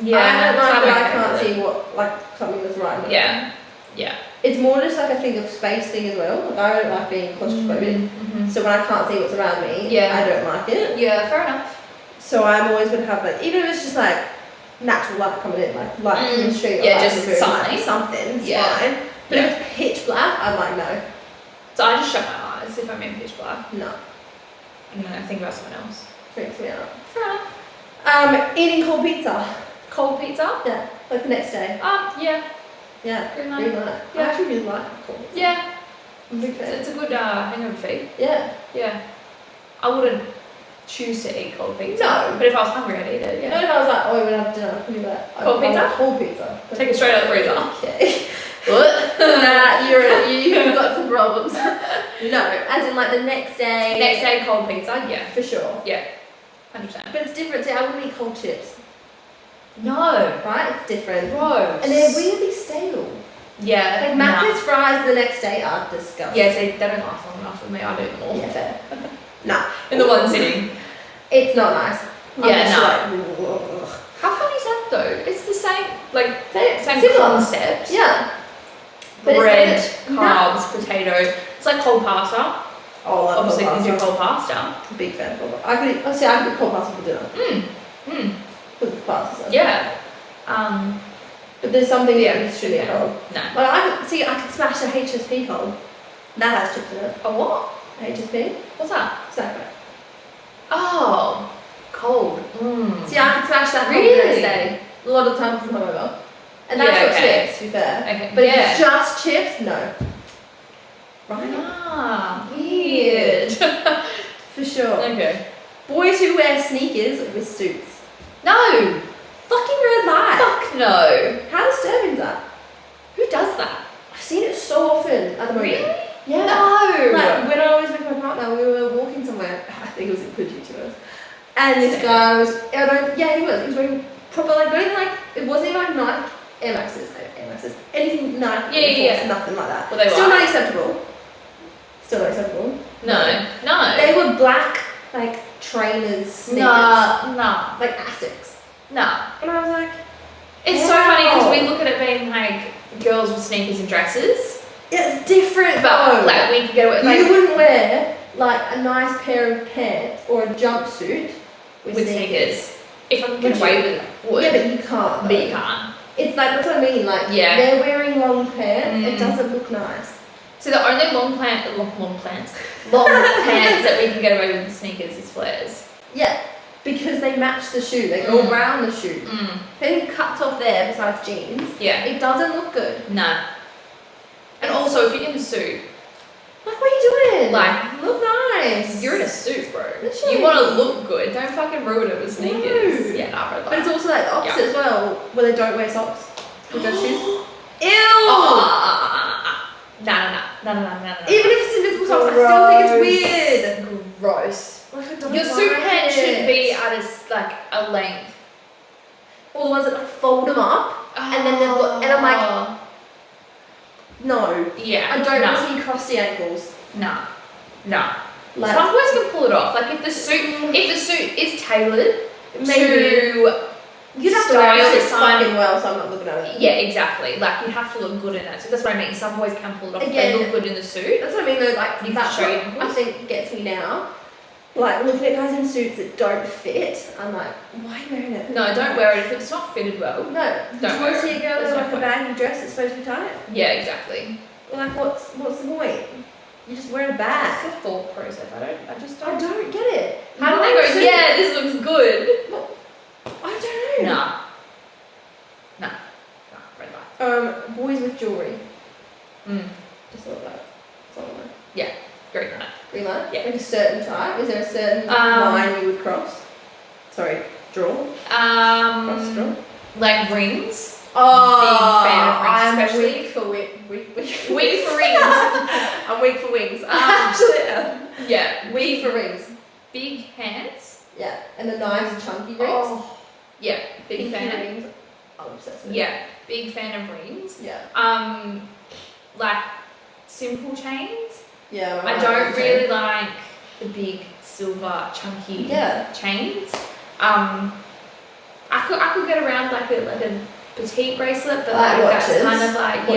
Yeah. I don't like that I can't see what like something that's right. Yeah. Yeah. It's more just like a thing of space thing as well. Like I don't like being claustrophobic. So when I can't see what's around me, I don't like it. Yeah, fair enough. So I'm always gonna have like, even if it's just like natural light coming in, like light from the street or just from the room, something. Like, something's fine. But if it's pitch black, I'm like no. So I just shut my eyes if I'm in pitch black. No. And then I think about someone else. Freaks me out. Fair enough. Eating cold pizza. Cold pizza? Yeah. Like the next day. Yeah. Yeah. Green light. Yeah. I actually really like cold pizza. Yeah. I'm a big fan. It's a good hangover feed. Yeah. Yeah. I wouldn't choose to eat cold pizza. No. But if I was hungry, I'd eat it. Yeah. Not if I was like, oh, we're gonna have dinner. I'd be like, cold pizza? Cold pizza. Take it straight out of the freezer. Okay. What? Nah, you've got some problems. No, as in like the next day. Next day cold pizza, yeah. For sure. Yeah. 100%. But it's different. See, I wouldn't eat cold chips. No. Right? It's different. Gross. And they're weirdly stale. Yeah. Like Macca's fries the next day are disgusting. Yeah, see, they don't last long enough for me. I do them all. Yeah, fair. Nah. In the one sitting. It's not nice. Yeah, no. How funny is that though? It's the same, like, same concept. Yeah. Bread, carbs, potato. It's like cold pasta. Oh, I love obviously cold you can pasta. do cold pasta. Big fan of cold pasta. I could eat cold pasta for dinner. With pasta. Yeah. But there's something that is truly cold. No. Like I could smash a HSP cold. That has chips in it. A what? HSP? What's that? Snack bag. Oh, cold. See, I could smash that cold the next day. A lot of times from hungover. And that's what chips, to be fair. Okay. But if it's just chips, no. Right? Ah, weird. For sure. Okay. Boys who wear sneakers with suits. No. Fucking red light. Fuck no. How disturbing is that? Who does that? I've seen it so often at the moment. Really? Yeah. No. Like when I was with my partner, we were walking somewhere. I think it was in Coogee to us. And this guy was, he was wearing proper, like, not even like, it wasn't even like Nike Air Maxes, anything Nike, nothing like that. Were they Still white? not acceptable. Still not acceptable. No. They were black, like, trainers, sneakers. No. Like Asics. No. And I was like, it's so funny because we look at it being like girls with sneakers and dresses. Yeah, it's different But though. like we could get away like, you wouldn't wear like a nice pair of pants or a jumpsuit with sneakers. If I could get away with it, would. Yeah, but you can't. But you can't. It's like, that's what I mean, like, they're wearing long pants, it doesn't look nice. So the only long pants that we can get away with sneakers is flares. Yeah, because they match the shoe, they go around the shoe. If anything cuts off there besides jeans, it doesn't look good. No. And also, if you're in a suit, like, what are you doing? Like, look nice. You're in a suit, bro. Literally. You want to look good. Don't fucking ruin it with sneakers. No. Yeah, nah, bro. But it's also like the opposite as well, where they don't wear socks with their shoes. Ew! No. Even if it's invisible socks, I still think it's weird. Gross. Like, I don't Your like suit pants it. should be at a length. Or the ones that like fold them up. and then they've got, and I'm like, no. Yeah. I don't want to see you cross the ankles. No. No. Like, some boys can pull it off. Like if the suit is tailored maybe. to You have to style wear it design. fucking well, so I'm not looking at it. Yeah, exactly. Like you have to look good in it. So that's what I mean. Some boys can pull it off. Again, they look good in the suit. That's what I mean though, like You that's can show what your I think gets me now. Like looking at guys in suits that don't fit, I'm like, why are you wearing it? No, don't wear it if it's not fitted well. No. Do you want to see a girl in like a baggy dress that's supposed to be tight? Yeah, exactly. Like what's the point? You just wear a bag. It's a thought process. I just I don't. don't get it. How do they go? Yeah, this looks good. Well, I don't know. Nah, red light. Boys with jewellery. Just a little bit. That's all I know. Yeah, green light. Green light? Yeah. Like a certain type? Is there a certain line you would cross? Sorry, draw? Cross draw? Like rings. Oh, big fan of rings, I'm especially. weak for Weak for rings. I'm weak for wings. Actually, Yeah, weak for rings. big hands. Yeah, and the nice chunky rings. Oh, yeah, big Pinky fan. rings. I'm obsessed with Yeah, big fan of rings. Yeah. Like simple chains. Yeah. I don't really like the big silver chunky chains. I could get around like a petite bracelet, but like that's kind of like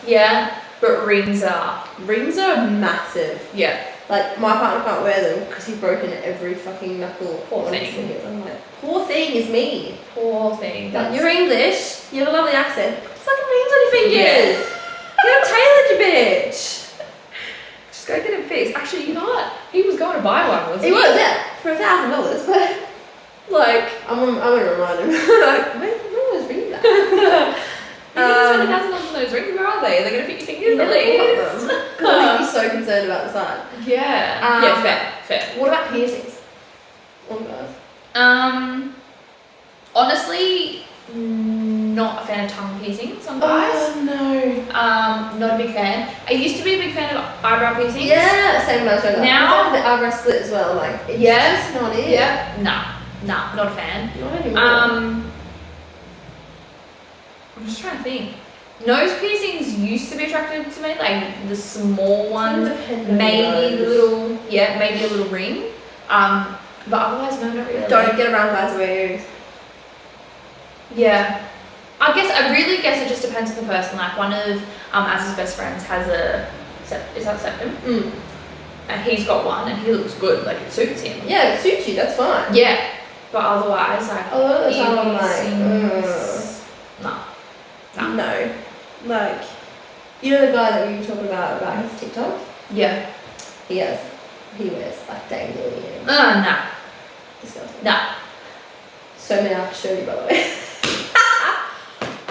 yeah. But rings are massive. Yeah. Like my partner can't wear them because he's broken every fucking knuckle. Poor thing. I'm like, poor thing is me. Poor thing. Like, you're English. You have a lovely accent. Put fucking rings on your fingers. Get them tailored, you bitch. Just go get it fixed. Actually, you know what? He was going to buy one, wasn't he? He was, yeah, for $1,000. But like, I'm gonna remind him. Like, where was rings at? you spend $1,000 on those rings. Where are they? Are they going to fit your fingers? Because he'd be so concerned about the sign. Yeah. Yeah, fair. What about piercings? Oh god. Honestly, not a fan of tongue piercings on guys. Oh no. Not a big fan. I used to be a big fan of eyebrow piercings. Yeah, same when I was younger. Now the eyebrow slit as well. Like, it's just not it. Yeah. Nah, not a fan. Not anymore. I'm just trying to think. Nose piercings used to be attractive to me, like the small ones, maybe a little ring. But otherwise, no, not really. Don't get around guys who wear earrings. Yeah. I really guess it just depends on the person. Like one of Az's best friends has is that septum? And he's got one and he looks good, like it suits him. Yeah, it suits you, that's fine. Yeah. But otherwise, like a lot of the time I'm like, no. Like, you know the guy that we were talking about his TikTok? Yeah. He wears like dangling earrings. Nah. Disgusting. Nah. So many I have to show you, by the way.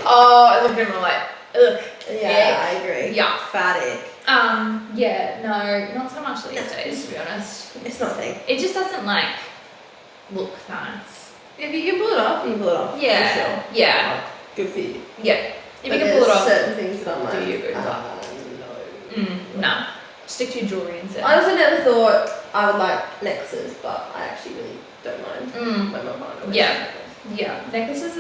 Oh, I look at him like, ugh. Yeah, I agree. Yeah. Fatty. Yeah, no, not so much these days, to be honest. It's nothing. It just doesn't like look nice. If you can pull it off, you can pull it off. Yeah. For sure. Yeah. Good for you. Yeah. If But you can pull it off, certain things that I'm like, do you good? no. No. Stick to your jewelry instead. I also never thought I would like necklaces, but I actually really don't mind. My mum might. Yeah. Yeah. Necklaces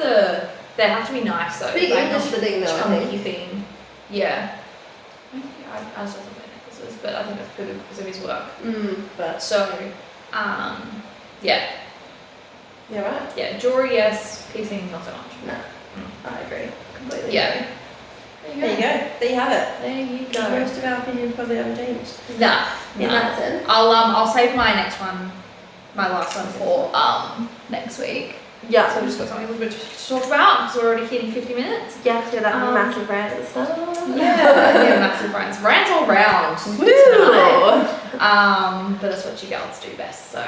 they have to be nice though. Big like English thing though, I chunky think. thing. Yeah. I just doesn't wear necklaces, but I think that's good because of his work. But so, yeah. Yeah, right. Yeah, jewelry yes, piercing not so much. No. I agree. Completely. Yeah. There you go. There you have it. There you go. Most of our opinions probably haven't changed. Nah. In that sense. I'll save my next one, my last one for next week. Yeah. So I've just got something a little bit to talk about because we're already hitting 50 minutes. Yeah, because that massive rant and stuff. Yeah, massive rants. Rants all round. Woo! But that's what you girls do best, so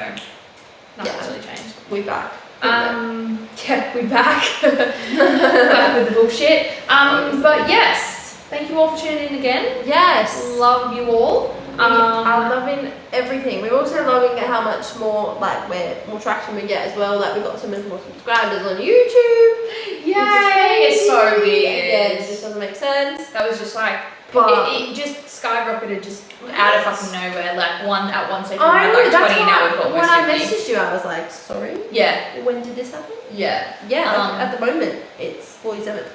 nothing's really changed. We're back. Yeah, we're back. Back with the bullshit. But yes, thank you all for tuning in again. Yes. Love you all. We are loving everything. We're also loving how much more more traction we get as well. Like we got so many more subscribers on YouTube. Yay! It's so weird. Again, it just doesn't make sense. That was just like But it just skyrocketed skyrocketed just out of fucking nowhere. Like at one stage we I had know, like that's 20, now we've got when almost I 50. messaged you, I was like, sorry, Yeah. when did this happen? Yeah. Yeah, like, at the moment, it's 47th.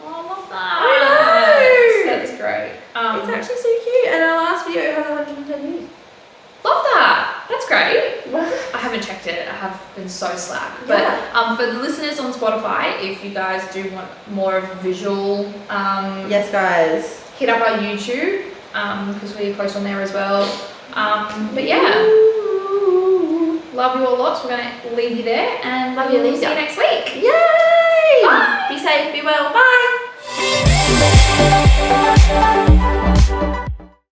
Oh, I love that. I know. That's great. It's actually so cute, and our last video has 110 views. Love that. That's great. I haven't checked it. I have been so slack. But for the listeners on Spotify, if you guys do want more of a visual, yes, guys, hit up our YouTube because we post on there as well. But yeah, love you all lots. We're gonna leave you there, and love you, we'll Lisa. see you next week. Yay! Bye. Be safe, be well. Bye.